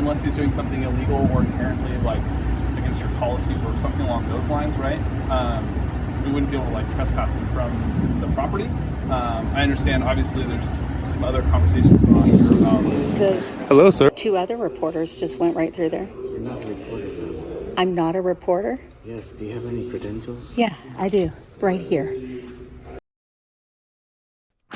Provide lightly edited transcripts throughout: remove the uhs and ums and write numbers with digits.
unless he's doing something illegal or inherently like against your policies or something along those lines, right? We wouldn't be able to like trespass him from the property. I understand, obviously, there's some other conversations going on here about. Those Hello, sir. two other reporters just went right through there. You're not a reporter, though. I'm not a reporter? Yes, do you have any credentials? Yeah, I do. Right here.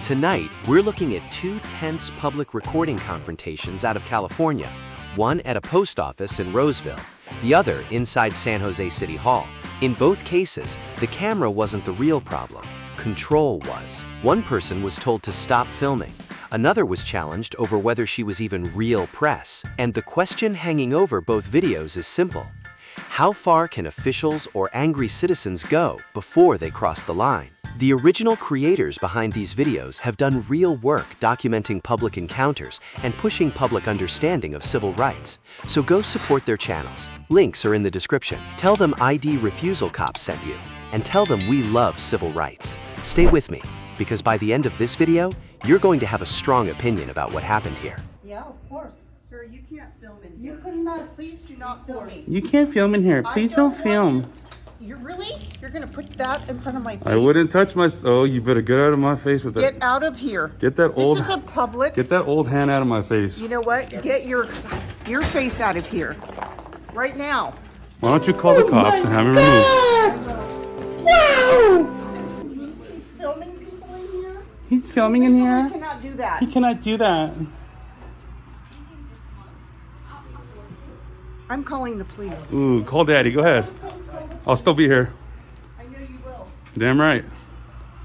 Tonight, we're looking at two tense public recording confrontations out of California, one at a post office in Roseville, the other inside San Jose City Hall. In both cases, the camera wasn't the real problem. Control was. One person was told to stop filming. Another was challenged over whether she was even real press. And the question hanging over both videos is simple. How far can officials or angry citizens go before they cross the line? The original creators behind these videos have done real work documenting public encounters and pushing public understanding of civil rights. So go support their channels. Links are in the description. Tell them ID Refusal Cop sent you, and tell them we love civil rights. Stay with me, because by the end of this video, you're going to have a strong opinion about what happened here. Yeah, of course. Sir, you can't film in here. You cannot. Please do not film me. You can't film in here. Please don't film. You're really? You're gonna put that in front of my face? I wouldn't touch my. Oh, you better get out of my face with that. Get out of here. Get that old. This is a public. Get that old hand out of my face. You know what? Get your face out of here, right now. Why don't you call the cops and have me removed? Wow! He's filming people in here. He's filming in here. He cannot do that. He cannot do that. I'm calling the police. Ooh, call Daddy. Go ahead. I'll still be here. I know you will. Damn right.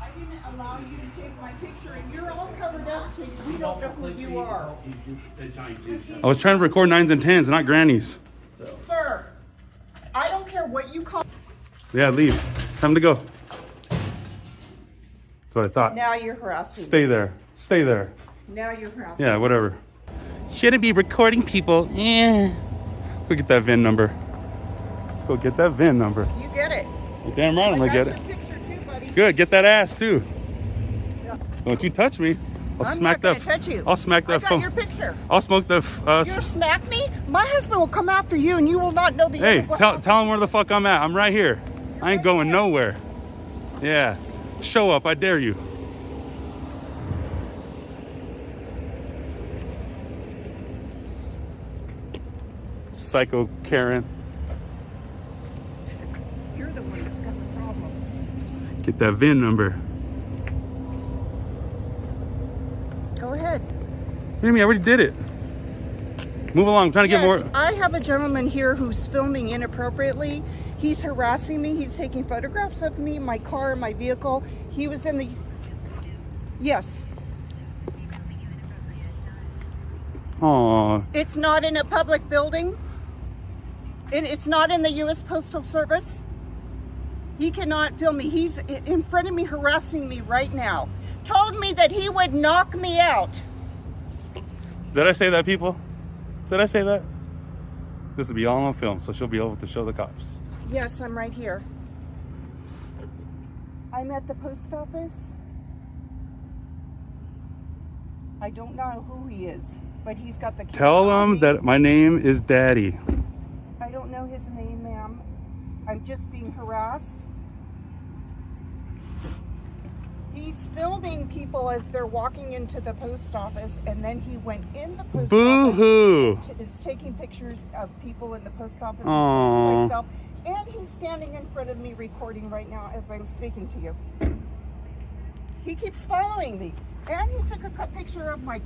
I didn't allow you to take my picture, and you're all covered up, so we don't know who you are. I was trying to record 9s and 10s, not grannies. Sir, I don't care what you call. Yeah, leave. Time to go. That's what I thought. Now you're harassing Stay me. there. Stay there. Now you're harassing Yeah, whatever. Shouldn't be recording people. Eh. Go get that VIN number. Let's go get that VIN number. You get it. You're damn right I'm gonna get it. Your picture too, buddy. Good, get that ass too. Yeah. Don't you touch me. I'll I'm smack not that. gonna touch you. I'll smack that I got phone. your picture. I'll smoke the. You smack me? My husband will come after you, and you will not know the. Hey, tell him where the fuck I'm at. I'm right here. I ain't going nowhere. Yeah, show up. I dare you. Psycho Karen. You're the one that's got the problem. Get that VIN number. Go ahead. What do you mean? I already did it. Move along. I'm trying to get more. I have a gentleman here who's filming inappropriately. He's harassing me. He's taking photographs of me, my car, my vehicle. He was in the. Yes. Aw. It's not in a public building. It's not in the U.S. Postal Service. He cannot film me. He's in front of me harassing me right now. Told me that he would knock me out. Did I say that, people? Did I say that? This will be all on film, so she'll be able to show the cops. Yes, I'm right here. I'm at the post office. I don't know who he is, but he's got the camera Tell on him me. that my name is Daddy. I don't know his name, ma'am. I'm just being harassed. He's filming people as they're walking into the post office, and then he went in the post Boo-hoo. office. Is taking pictures of people in the post office, Aww. including myself, and he's standing in front of me recording right now as I'm speaking to you. He keeps following me, and he took a picture of my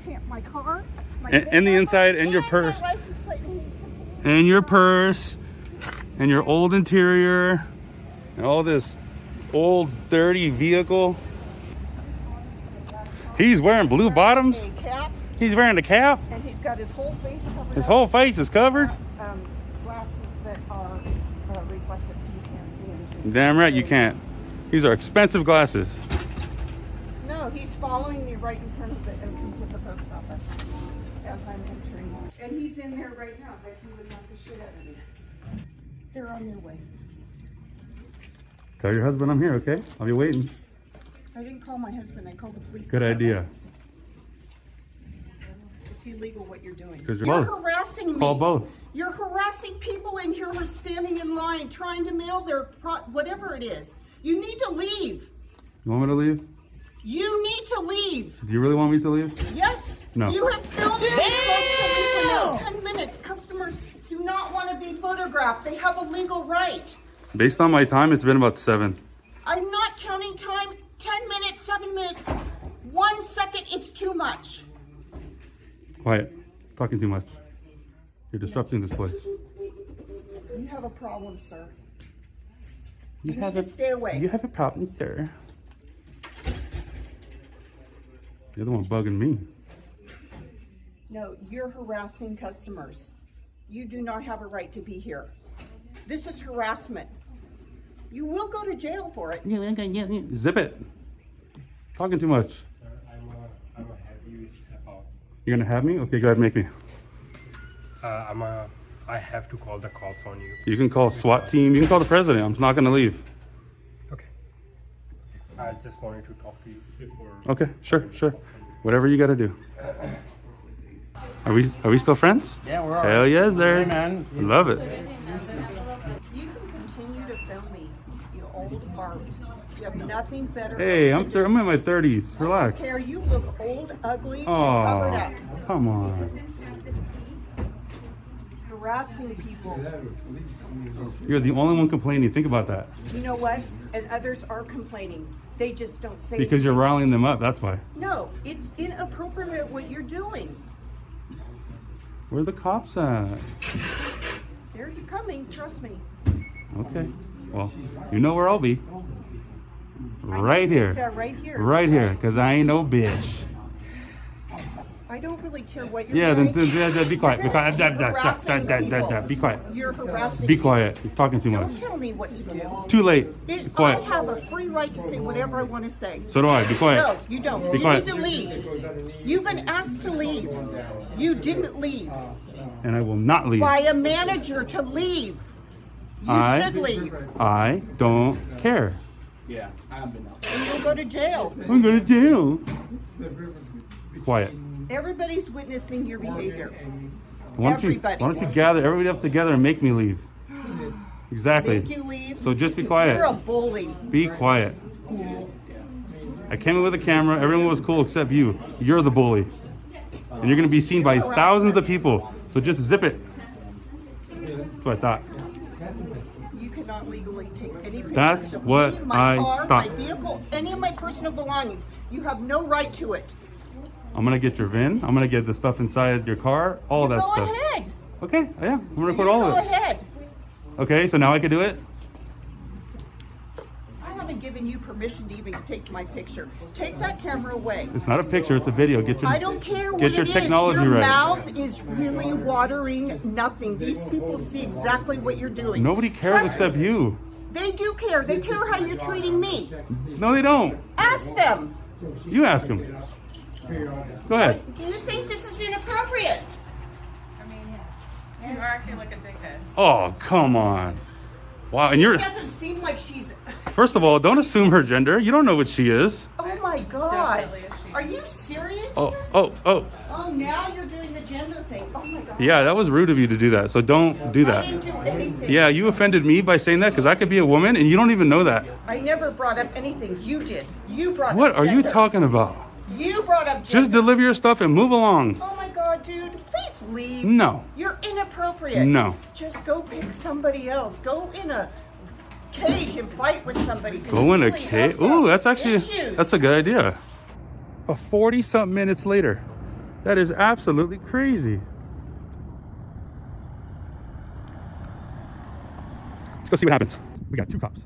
car, my And the inside, and your purse. my license plate, and he's And your purse, and your old interior, and all this old dirty vehicle. He's wearing blue bottoms. a cap, He's wearing a cap. and he's got his whole face covered. His up. whole face is covered. Glasses that are reflective, so you can't see anything. Damn right you can't. These are expensive glasses. No, he's following me right in front of the entrance of the post office as I'm entering. And he's in there right now, but he would knock the shit out of me. They're on their way. Tell your husband I'm here, okay? I'll be waiting. I didn't call my husband, I called the police. Good idea. It's It's illegal what you're doing. 'Cause you're You're both. harassing me. Call both. You're harassing people in here who are standing in line trying to mail their whatever it is. You need to leave. You want me to leave? You need to leave. Do you really want me to leave? Yes. No. You have filmed me constantly for now 10 minutes. Customers do not want to be photographed. They have a legal right. Based on my time, it's been about 7. I'm not counting time. 10 minutes, 7 minutes. 1 second is too much. Quiet. Talking too much. You're disrupting this place. You have a problem, sir. You need to stay away. You have a problem, sir. You're the one bugging me. No, you're harassing customers. You do not have a right to be here. This is harassment. You will go to jail for it. Zip it. Talking too much. Sir, I'm a heavy step out. You're gonna have me? Okay, go ahead, make me. I have to call the cops on you. You can call SWAT team. You can call the president. I'm not gonna leave. Okay. I just wanted to talk to you before. Okay, sure. Whatever you gotta do. Are we still friends? Yeah, we're all Hell yes, sir. Hey, man. Love it. You can continue to film me, you old fart. You have nothing better. Hey, else to do. I'm in my 30s. Relax. Care, you look old, ugly, and Oh, covered up. come on. Harassing people. You're the only one complaining. Think about that. You know what? And others are complaining. They just don't say Because you're anything. riling them up. That's why. No, it's inappropriate what you're doing. Where are the cops at? They're coming, trust me. Okay. Well, you know where I'll be. Right They're here. right here. Right here. Because I ain't no bitch. I don't really care what you're Yeah, then doing. be quiet. Be quiet. Harassing people. Be quiet. You're harassing Be people. quiet. You're talking too Don't much. tell me what to do. Too late. Be I quiet. have a free right to say whatever I want to say. So do I. Be quiet. No, you don't. Be You quiet. need to leave. You've been asked to leave. You didn't leave. And I will not leave. By a manager to leave. You should leave. I don't care. Yeah, I haven't been out. And you'll go to jail. I'm going to jail. Quiet. Everybody's witnessing your behavior. Why Everybody. don't you gather everybody up together and make me leave? Exactly. Make you leave. So just be quiet. You're a bully. Be quiet. I came in with a camera. Everyone was cool except you. You're the bully. And you're going to be seen by thousands of people. So just zip it. That's what I thought. You cannot legally take any pictures That's of what me, my I car, thought. my vehicle, any of my personal belongings. You have no right to it. I'm going to get your VIN. I'm going to get the stuff inside your car. All that Go stuff. ahead. Okay. Yeah. I'm going to record You all go of it. ahead. Okay. So now I can do it? I haven't given you permission to even take my picture. Take that camera away. It's not a picture. It's a video. I don't care what Get your it is. technology Your right. mouth is really watering nothing. These people see exactly what you're doing. Nobody cares Trust except me. you. They do care. They care how you're treating me. No, they don't. Ask them. You ask them. Go ahead. Do you think this is inappropriate? You're acting like a dickhead. Oh, come on. Wow. And It you're, doesn't seem like she's. first of all, don't assume her gender. You don't know what she is. Oh my God. Definitely a she. Are you serious? Oh. Oh, now you're doing the gender thing. Oh my God. Yeah, that was rude of you to do that. So don't do I that. didn't do anything. Yeah, you offended me by saying that because I could be a woman and you don't even know that. I never brought up anything. You did. You brought What up are you gender. talking about? You brought up Just gender. deliver your stuff and move along. Oh my God, dude. Please leave. No. You're inappropriate. No. Just go pick somebody else. Go in a cage and fight with somebody. 'cause Go in a you really cave. have some Ooh, that's actually, issues. that's a good idea. 40-something minutes later. That is absolutely crazy. Let's go see what happens. We got 2 cops.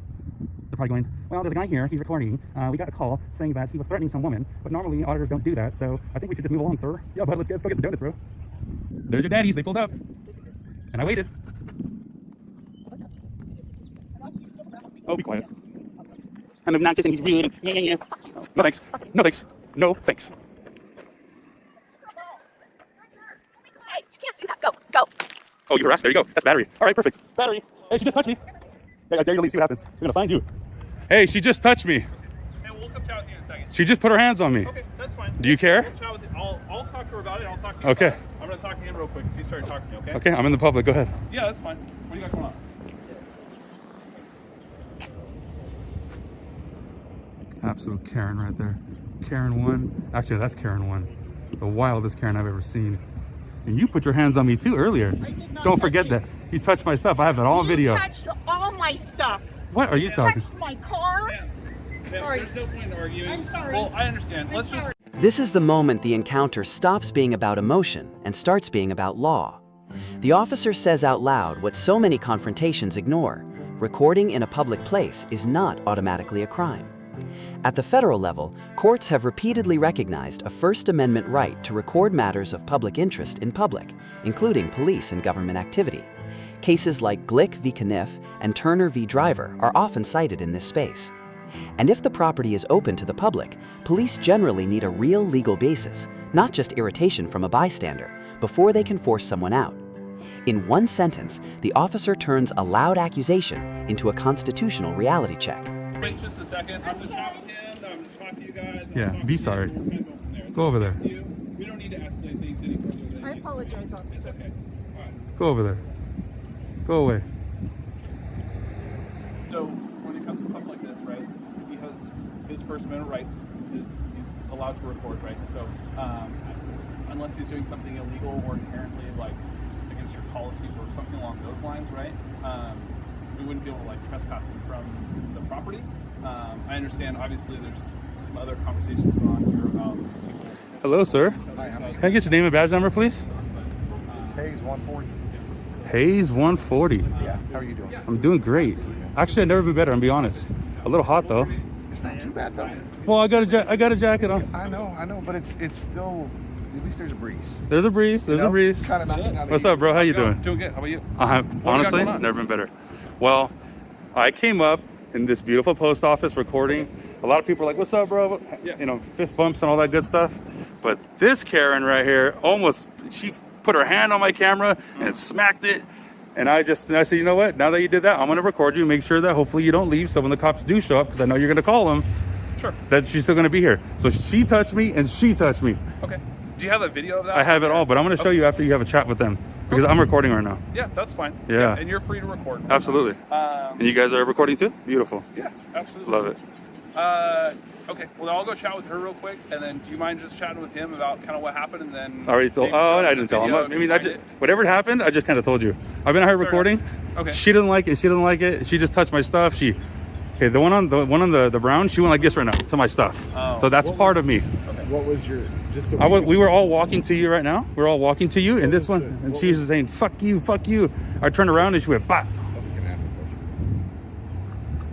They're probably going, well, there's a guy here, he's recording. We got a call saying that he was threatening some woman, but normally auditors don't do that, so I think we should just move along, sir. Yeah, bud, let's go get some donuts, bro. There's your daddies, they pulled up. And I waited. Oh, be quiet. I'm obnoxious and he's rude. Yeah. No thanks. No thanks. No thanks. Hey, you can't do that. Go. Oh, you harassed? There you go. That's battery. All right, perfect. Battery. Hey, she just touched me. Hey, I dare you to leave. See what happens. We're gonna find you. Hey, she just touched me. Hey, we'll come chat with you in a second. She just put her hands on me. Okay, that's fine. Do you care? We'll chat with you. I'll talk to her about it. I'll talk to you Okay. about it. I'm going to talk to him real quick because he started talking to me, okay? Okay, I'm in the public. Go ahead. Yeah, that's fine. What do you got going on? Absolute Karen right there. Karen 1. Actually, that's Karen 1. The wildest Karen I've ever seen. And you put your hands on me too earlier. I did not Don't touch forget you. that. You touched my stuff. I have it all on video. You touched all my stuff. What are you talking? Touched my car. Ma'am, Sorry. There's no point in arguing. I'm sorry. Well, I understand. I'm Let's sorry. This is the moment the encounter stops being about emotion and starts being about law. The officer says out loud what so many confrontations ignore: recording in a public place is not automatically a crime. At the federal level, courts have repeatedly recognized a First Amendment right to record matters of public interest in public, including police and government activity. Cases like Glick v. Kniff and Turner v. Driver are often cited in this space. And if the property is open to the public, police generally need a real legal basis, not just irritation from a bystander, before they can force someone out. In one sentence, the officer turns a loud accusation into a constitutional reality check. Wait just a second. I'm going to chat with him. I'm going to talk to you guys. Yeah, be sorry. Go over there. We don't need to escalate things any further. I apologize, officer. It's okay. All right. Go over there. Go away. So when it comes to stuff like this, right, he has his First Amendment rights. He's allowed to record, right? So unless he's doing something illegal or inherently like against your policies or something along those lines, right? We wouldn't be able to like trespass him from the property. I understand. Obviously, there's some other conversations going on here about. Hello, sir. Can I get your name and badge number, please? It's Hayes 140. Hayes 140. Yeah. How are you doing? I'm doing great. Actually, I've never been better. I'll be honest. A little hot though. It's not too bad though. Well, I got a jacket on. I know, but it's still, at least there's a breeze. There's a breeze. There's a breeze. Kind of knocking down the What's up, bro? How you doing? Doing good. How about you? Honestly, going on? never been better. Well, I came up in this beautiful post office recording. A lot of people are like, "What's up, bro?" Yeah. You know, fist bumps and all that good stuff. But this Karen right here, she put her hand on my camera and smacked it. And I said, you know what? Now that you did that, I'm going to record you, make sure that hopefully you don't leave. So when the cops do show up, because I know you're going to call them, Sure. that she's still going to be here. So she touched me and she touched me. Okay. Do you have a video of that? I have it all, but I'm going to show you after you have a chat with them because I'm recording right now. Yeah, that's fine. Yeah. And you're free to record. Absolutely. And you guys are recording too? Beautiful. Yeah, absolutely. Love it. Okay. Well, then I'll go chat with her real quick, and then do you mind just chatting with him about kind of what happened, and then? I already told. maybe Oh, send I the didn't tell him. video I if you mean, find whatever happened, I just kind of told you. I've been out here recording. Okay. She didn't like it. She didn't like it. She just touched my stuff. The one on the brown. She went like this right now to my stuff. Oh. So that's part of me. What was your, just so We were all walking to you right now. We're all walking to you, and this was one, the- and what she's was- saying, "Fuck you, fuck you." I turned around and she went, "Bah." we can ask the question.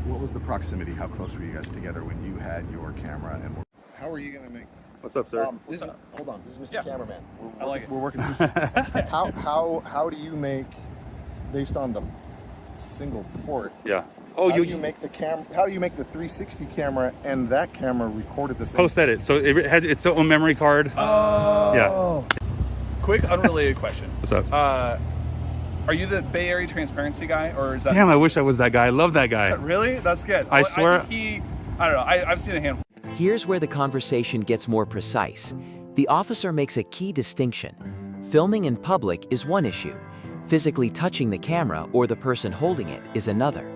What was the proximity? How close were you guys together when you had your camera? And how are you going to make? What's up, sir? Hold on. This is Mr. Yeah. Cameraman. I like it. We're working through some things. How do you make, based on the single port? Yeah. Oh, How do you make the How do you make the 360 camera and that camera recorded the same? post edit. So it has its own memory card. Oh. Yeah. Quick, unrelated question. What's up? Are you the Bay Area transparency guy, or is that? Damn, I wish I was that guy. I love that guy. Really? That's good. I swear- I think I don't know. I've seen a handful. Here's where the conversation gets more precise. The officer makes a key distinction. Filming in public is one issue. Physically touching the camera or the person holding it is another.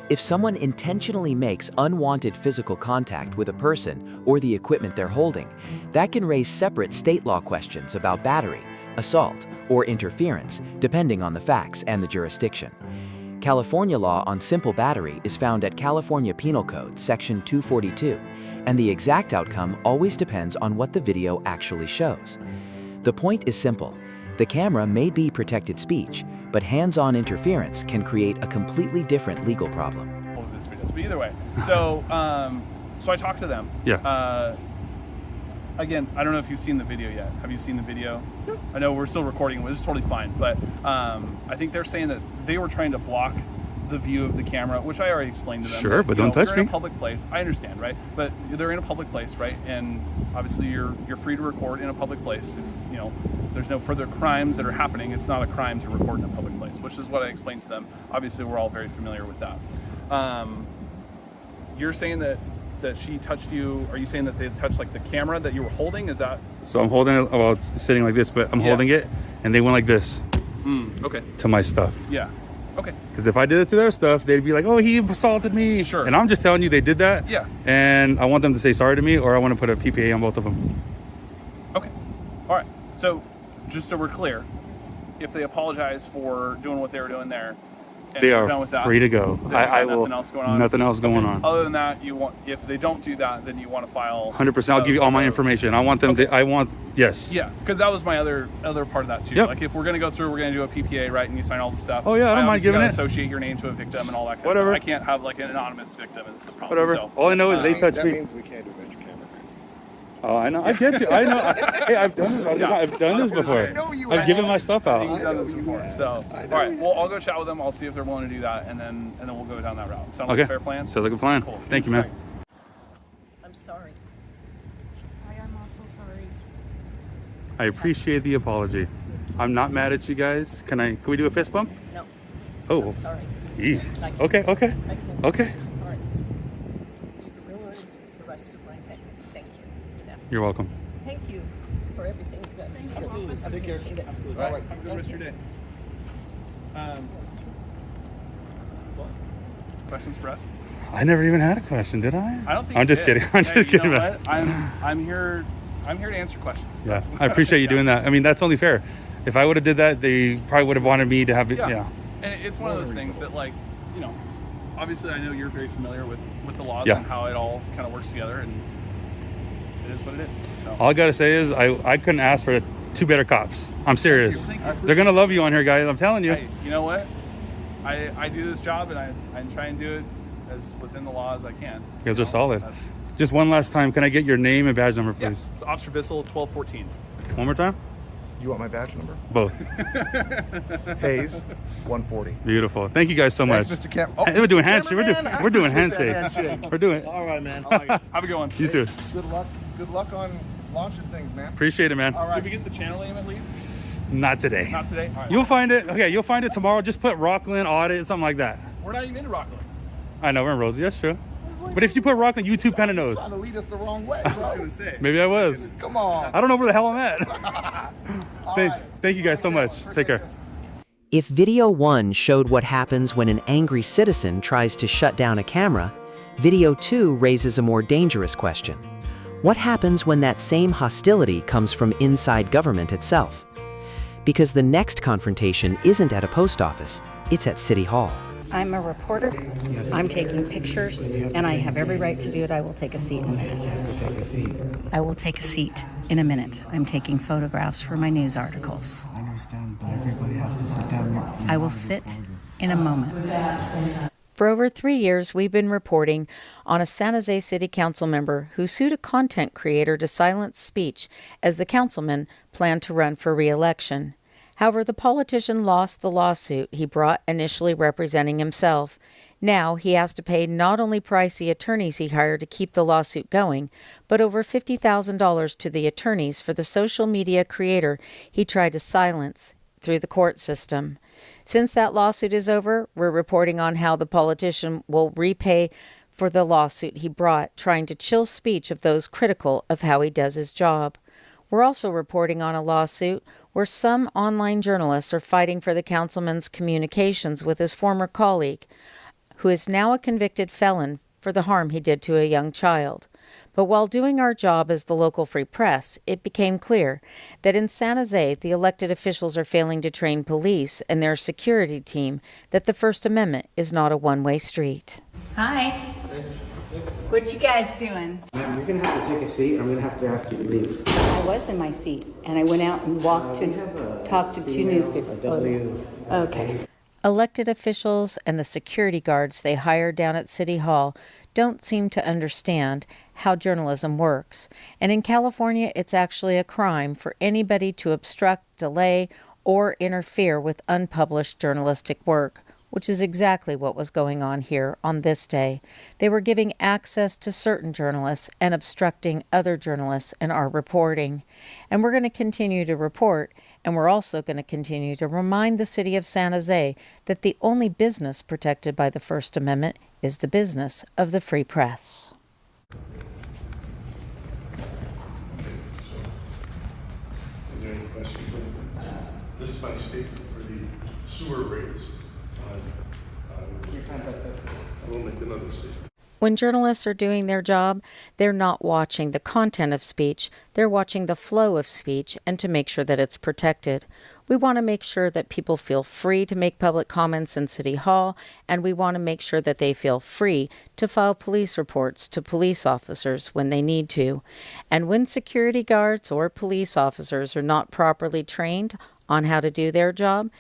If someone intentionally makes unwanted physical contact with a person or the equipment they're holding, that can raise separate state law questions about battery, assault, or interference, depending on the facts and the jurisdiction. California law on simple battery is found at California Penal Code, Section 242, and the exact outcome always depends on what the video actually shows. The point is simple. The camera may be protected speech, but hands-on interference can create a completely different legal problem. Of this videos, but either way, so I talked to them. Yeah. Again, I don't know if you've seen the video yet. Have you seen the video? I know we're still recording, which is totally fine, but I think they're saying that they were trying to block the view of the camera, which I already explained to them. Sure, but don't touch They're in me. a public place. I understand, right? But they're in a public place, right? And obviously you're free to record in a public place. If there's no further crimes that are happening, it's not a crime to record in a public place, which is what I explained to them. Obviously, we're all very familiar with that. You're saying that that she touched you? Are you saying that they touched like the camera that you were holding? Is that? So I'm holding it, well, it's sitting like this, but I'm holding it, and they went like this Okay. to my stuff. Yeah. Okay. Because if I did it to their stuff, they'd be like, oh, he assaulted me. Sure. And I'm just telling you they did that. Yeah. And I want them to say sorry to me, or I want to put a PPA on both of them. Okay. All right. So, just so we're clear, if they apologize for doing what they were doing there, and They we're are done with that, free to go. then I nothing will. else going on. Nothing else going on. Other than that, if they don't do that, then you want to file. 100%. I'll give you all my information. I want them to. I want. Yes. Yeah, because that was my other part of that too. Yep. Like if we're gonna go through, we're gonna do a PPA, right? And you sign all the stuff. Oh, yeah, I don't mind obviously giving gotta it. Associate your name to a victim and all that kind Whatever. of stuff. I can't have like an anonymous victim is the problem. Whatever. So, All I know is they touched That me. means we can't do Mr. Cameraman. Oh, I know. I get you. I know. Hey, I've done this. I've done this before. I know you I've have. given my stuff out. He's done this before. So, all right. Well, I'll go chat with them. I'll see if they're willing to do that, and then we'll go down that route. Sound like Okay. a fair plan? So like a plan. Cool. Thank you, man. I'm sorry. I am also sorry. I appreciate the apology. I'm not mad at you guys. Can we do a fist bump? No, Oh. I'm sorry. Eeh. Like- Okay. Okay. Like, Okay. Sorry. You've ruined the rest of my day. Thank you for that. You're welcome. Thank you for everything you guys do. Absolutely. Take care. Absolutely. All right. Have a good rest of your day. Questions for us? I never even had a question, did I? I don't think I'm you just did. kidding. I'm Hey, just you kidding, know man. what? I'm here to answer questions. Yeah, That's- I appreciate you yeah. doing that. I mean, that's only fair. If I would have did that, they probably would have wanted me to have it. Yeah. And it's one of those things that, like, you know, obviously I know you're very familiar with the laws Yeah. and how it all kind of works together, and it is what it is. So. All I gotta say is I couldn't ask for two better cops. I'm serious. Thank you. They're gonna love you on here, guys. I'm telling you. Hey, you know what? I do this job, and I try and do it as within the law as I can. You guys are solid. That's, Just one last time, can I get your name and badge number, yeah, please? it's Officer Bissell, 1214. One more time. You want my badge number? Both. Hayes, 140. Beautiful. Thank you guys so much. Thanks, Mr. Camp. Hey, we're doing handshake. Cameraman. We're doing I appreciate that handshake. We're doing. All right, man. Have a good one. You too. Good luck. Good luck on launching things, man. Appreciate it, man. All right. Did we get the channel name at least? Not today. Not today. All right. You'll find it. Okay, you'll find it tomorrow. Just put Rockland Audit, something like that. We're not even in Rockland. I know we're in Rosie. That's true. But if you put Rockland, YouTube kind of knows. Trying to lead us the wrong way, I was bro. gonna say. Maybe I was. Come on. I don't know where the hell I'm at. Thank you guys so much. Take care. If video 1 showed what happens when an angry citizen tries to shut down a camera, video 2 raises a more dangerous question. What happens when that same hostility comes from inside government itself? Because the next confrontation isn't at a post office, it's at City Hall. I'm a reporter. I'm taking pictures, and I have every right to do it. I will take a seat in a minute. You have to take a seat. I will take a seat in a minute. I'm taking photographs for my news articles. I understand, but everybody has to sit down. You're I not will a sit reporter. in a moment. For over 3 years, we've been reporting on a San Jose City Council member who sued a content creator to silence speech as the councilman planned to run for re-election. However, the politician lost the lawsuit he brought initially representing himself. Now he has to pay not only pricey attorneys he hired to keep the lawsuit going, but over $50,000 to the attorneys for the social media creator he tried to silence through the court system. Since that lawsuit is over, we're reporting on how the politician will repay for the lawsuit he brought, trying to chill speech of those critical of how he does his job. We're also reporting on a lawsuit where some online journalists are fighting for the councilman's communications with his former colleague, who is now a convicted felon for the harm he did to a young child. But while doing our job as the local free press, it became clear that in San Jose, the elected officials are failing to train police and their security team that the First Amendment is not a one-way street. Hi. What you guys doing? Ma'am, you're gonna have to take a seat. I'm gonna have to ask you to leave. I was in my seat, and I went out and walked We have a to talk to two female, newspapers. a W. Okay. Elected officials and the security guards they hired down at City Hall don't seem to understand how journalism works. And in California, it's actually a crime for anybody to obstruct, delay, or interfere with unpublished journalistic work, which is exactly what was going on here on this day. They were giving access to certain journalists and obstructing other journalists in our reporting. And we're going to continue to report, and we're also going to continue to remind the city of San Jose that the only business protected by the First Amendment is the business of the free press. Is there any questions? This is my statement for the sewer rates. I will make another statement. When journalists are doing their job, they're not watching the content of speech, they're watching the flow of speech and to make sure that it's protected. We want to make sure that people feel free to make public comments in City Hall, and we want to make sure that they feel free to file police reports to police officers when they need to. And when security guards or police officers are not properly trained on how to do their job,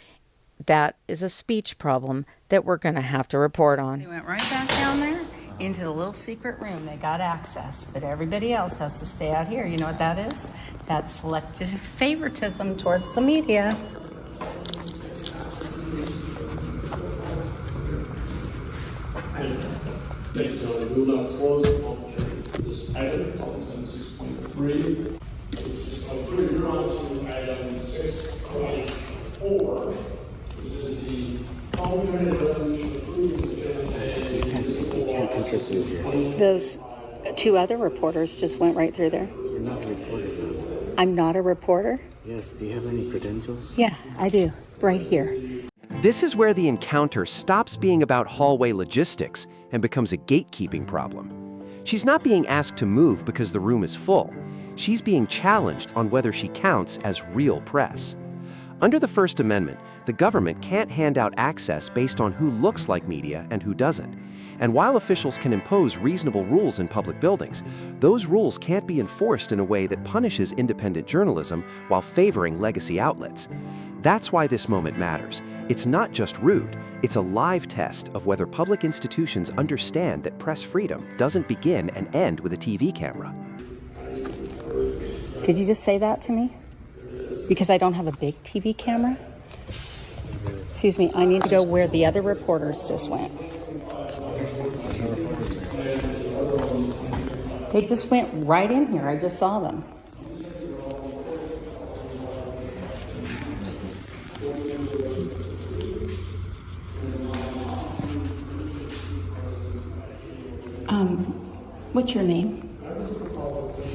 that is a speech problem that we're going to have to report on. They went right back down there into the little secret room. They got access, but everybody else has to stay out here. You know what that is? That's selective favoritism towards the media. Thank you, we will now close the public hearing for this item, item 76.3. This is approved. You're on to item 6.4. This is the public hearing resolution approving the Those two other reporters just went right through there. You're not a reporter, though. I'm not a reporter? Yes. Do you have any credentials? Yeah, I do. Right here. This is where the encounter stops being about hallway logistics and becomes a gatekeeping problem. She's not being asked to move because the room is full. She's being challenged on whether she counts as real press. Under the First Amendment, the government can't hand out access based on who looks like media and who doesn't. And while officials can impose reasonable rules in public buildings, those rules can't be enforced in a way that punishes independent journalism while favoring legacy outlets. That's why this moment matters. It's not just rude, it's a live test of whether public institutions understand that press freedom doesn't begin and end with a TV camera. Did you just say that to me? Because I don't have a big TV camera? Excuse me, I need to go where the other reporters just went. They just went right in here. I just saw them. What's your name?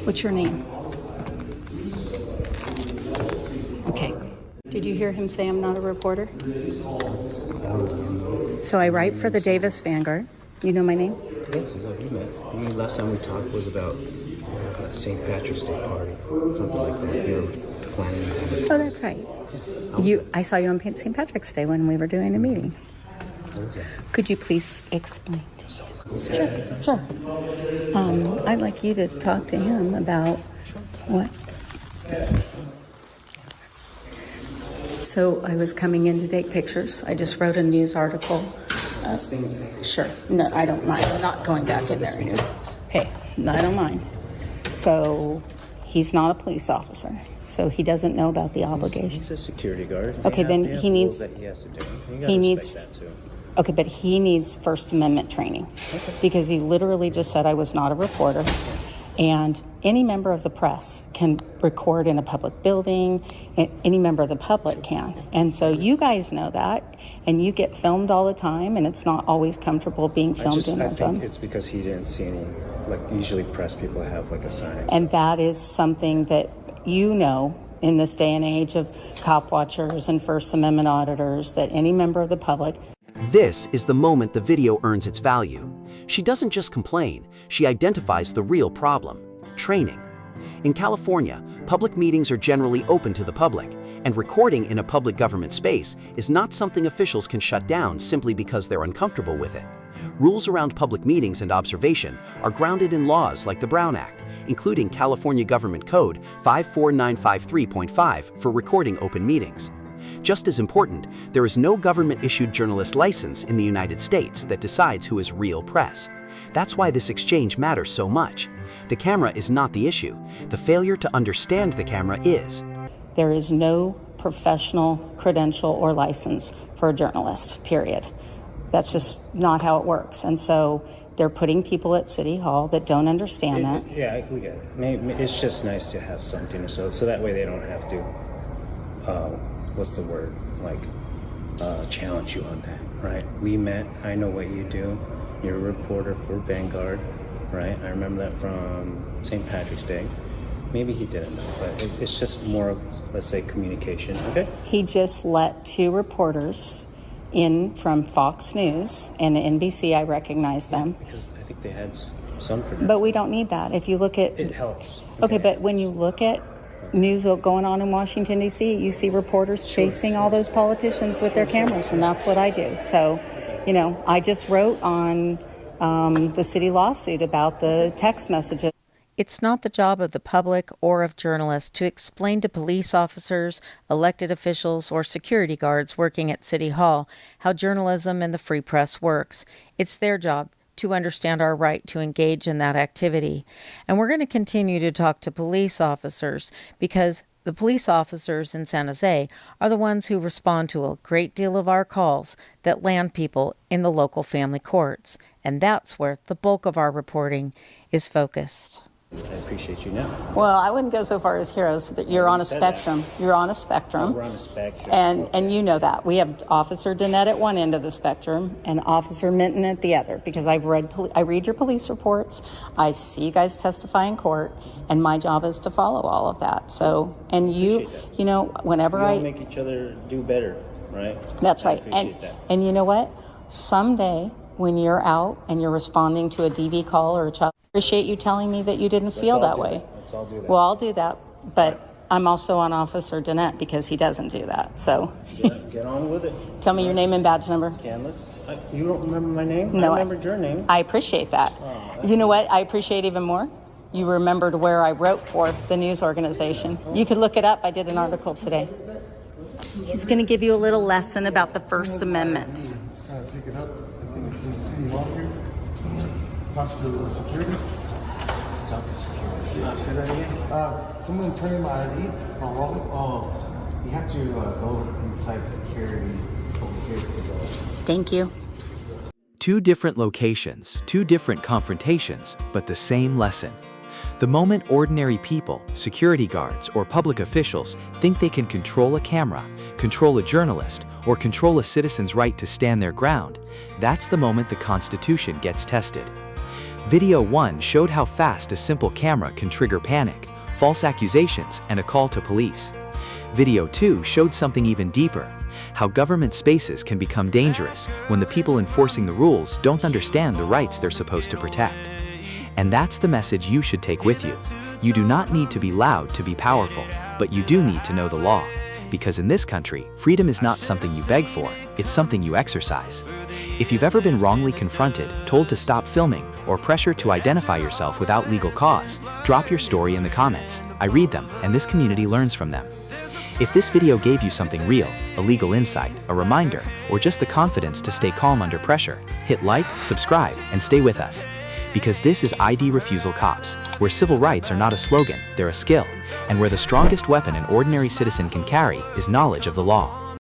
What's your name? Okay. Did you hear him say I'm not a reporter? So I write for the Davis Vanguard. You know my name? Yes, we met. Last time we talked was about St. Patrick's Day party, something like that. You were planning. Oh, that's right. I saw you on St. Patrick's Day when we were doing a meeting. What is that? Could you please explain to me? Sure. I'd like you to talk to him about what. So I was coming in to take pictures. I just wrote a news article. Sure. No, I don't mind. I'm not going back in there. Hey, I don't mind. So he's not a police officer. So he doesn't know about the obligation. He's a security guard. Okay, then he needs. That he has to do. He needs. That too. Okay, but he needs First Amendment training because he literally just said I was not a reporter. And any member of the press can record in a public building, and any member of the public can. And so you guys know that, and you get filmed all the time, and it's not always comfortable being filmed in I a phone. think it's because he didn't see any, like usually press people have like a sign. And that is something that you know in this day and age of cop watchers and First Amendment auditors, that any member of the public. This is the moment the video earns its value. She doesn't just complain, she identifies the real problem: training. In California, public meetings are generally open to the public, and recording in a public government space is not something officials can shut down simply because they're uncomfortable with it. Rules around public meetings and observation are grounded in laws like the Brown Act, including California Government Code 54953.5 for recording open meetings. Just as important, there is no government-issued journalist license in the United States that decides who is real press. That's why this exchange matters so much. The camera is not the issue. The failure to understand the camera is. There is no professional credential or license for a journalist, period. That's just not how it works. And so they're putting people at City Hall that don't understand that. Yeah, we get it. Maybe it's just nice to have something so that way they don't have to, what's the word, challenge you on that, right? We met, I know what you do. You're a reporter for Vanguard. right? I remember that from St. Patrick's Day. Maybe he didn't know, but it's just more of, let's say, communication, okay? He just let 2 reporters in from Fox News and NBC. I recognize them. Because I think they had some production. But we don't need that. If you look at... It helps. Okay, but when you look at news going on in Washington, D.C., you see reporters chasing all those politicians with their cameras, and that's what I do. So, you know, I just wrote on the city lawsuit about the text messages. It's not the job of the public or of journalists to explain to police officers, elected officials, or security guards working at City Hall how journalism and the free press works. It's their job to understand our right to engage in that activity. And we're going to continue to talk to police officers because the police officers in San Jose are the ones who respond to a great deal of our calls that land people in the local family courts. And that's where the bulk of our reporting is focused. I appreciate you now. Well, I wouldn't go so far as heroes. That you're on a spectrum. You're on a spectrum. We're on a spectrum. And you know that. We have Officer Dennett at one end of the spectrum and Officer Minton at the other, because I read your police reports. I see you guys testify in court, and my job is to follow all of that. So, and you know, whenever we all make each other do better, right? That's right. And you know what? Someday when you're out and you're responding to a DV call or a child, I appreciate you telling me that you didn't feel that way. Let's all do that. Well, I'll do that, but I'm also on Officer Dennett because he doesn't do that. So Get on with it. Tell me your name and badge number. Candace, you don't remember my name? No, I remembered your name. I appreciate that. You know what I appreciate even more? You remembered where I wrote for the news organization. You could look it up. I did an article today. He's going to give you a little lesson about the First Amendment. Pick it up. I think it's in City Hall here. Talk to security. Talk to security. Say that again? Someone turned my ID for rolling. Oh, you have to go inside security over here to go. Thank you. 2 different locations, 2 different confrontations, but the same lesson. The moment ordinary people, security guards, or public officials think they can control a camera, control a journalist, or control a citizen's right to stand their ground, that's the moment the Constitution gets tested. Video 1 showed how fast a simple camera can trigger panic, false accusations, and a call to police. Video 2 showed something even deeper, how government spaces can become dangerous when the people enforcing the rules don't understand the rights they're supposed to protect. And that's the message you should take with you. You do not need to be loud to be powerful, but you do need to know the law. Because in this country, freedom is not something you beg for, it's something you exercise. If you've ever been wrongly confronted, told to stop filming, or pressured to identify yourself without legal cause, drop your story in the comments. I read them, and this community learns from them. If this video gave you something real, a legal insight, a reminder, or just the confidence to stay calm under pressure, hit like, subscribe, and stay with us. Because this is ID Refusal Cops, where civil rights are not a slogan, they're a skill, and where the strongest weapon an ordinary citizen can carry is knowledge of the law.